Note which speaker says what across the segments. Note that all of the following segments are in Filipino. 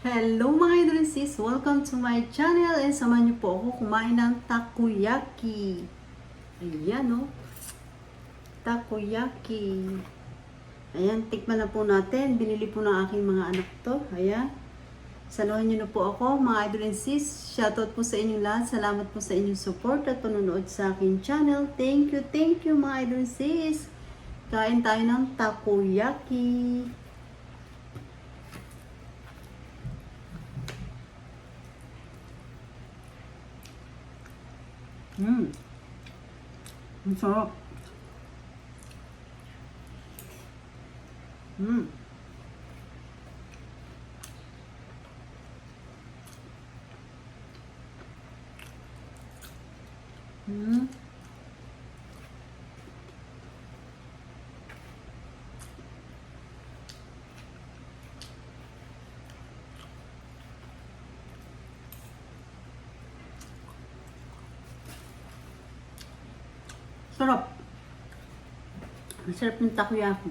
Speaker 1: Hello mga idol and sis! Welcome to my channel and samahan niyo po ako kumain ng takoyaki. Ayan o. Takoyaki. Ayan, tikman na po natin. Binili po ng aking mga anak to. Ayan. Saluhan niyo na po ako mga idol and sis. Shoutout po sa inyong lahat. Salamat po sa inyong support at panonood sa aking channel. Thank you mga idol and sis. Kain tayo ng takoyaki. Ang sarap. Mm. Mm. Sarap. Ang sarap ng takoyaki.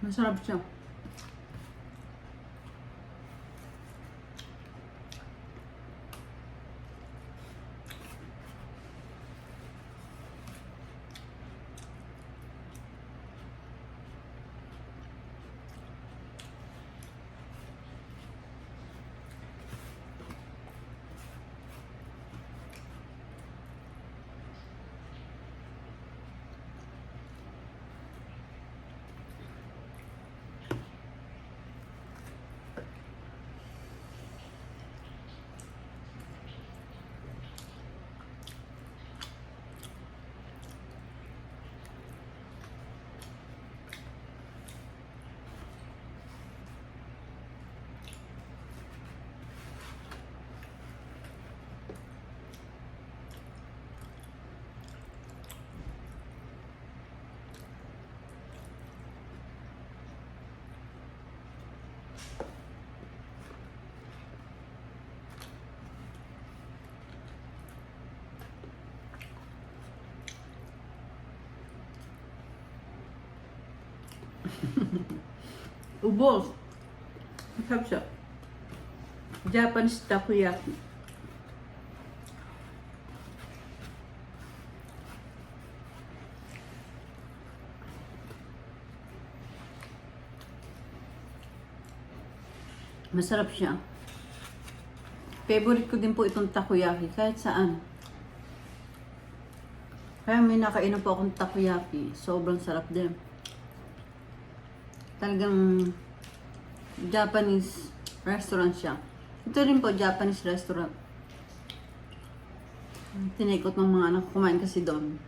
Speaker 1: Masarap siya. Ubos. Masarap siya. Japanese takoyaki. Masarap siya. Favorite ko din po itong takoyaki kahit saan. Kaya may nakainom po akong takoyaki. Sobrang sarap din. Talagang Japanese restaurant siya. Ito rin po Japanese restaurant. Tinekot ng mga anak ko, kumain kasi doon.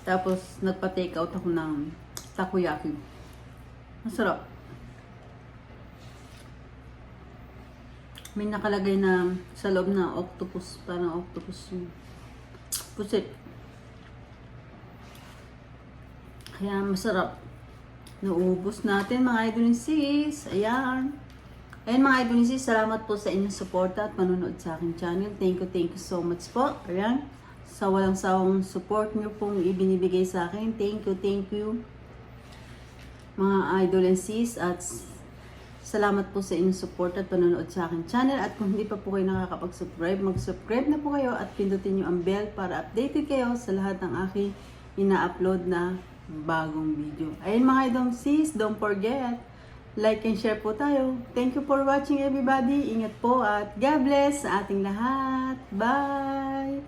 Speaker 1: Tapos nagpa-take out ako ng takoyaki. Masarap. May nakalagay na sa loob na octopus, parang octopus yung pusit. Kaya masarap. Naubos natin mga idol and sis. Ayan. Ayan mga idol and sis, salamat po sa inyong suporta at panonood sa aking channel. Thank you so much po. Ayan. Sa walang sawang support niyo pong ibinibigay sa akin. Thank you. Mga idol and sis, at salamat po sa inyong support at panonood sa aking channel. At kung hindi pa po kayo nakakapag-subscribe, mag-subscribe na po kayo at pindutin nyo ang bell para updated kayo sa lahat ng aking ina-upload na bagong video. Ayun mga idol and sis, don't forget, like and share po tayo. Thank you for watching everybody. Ingat po at God bless sa ating lahat. Bye!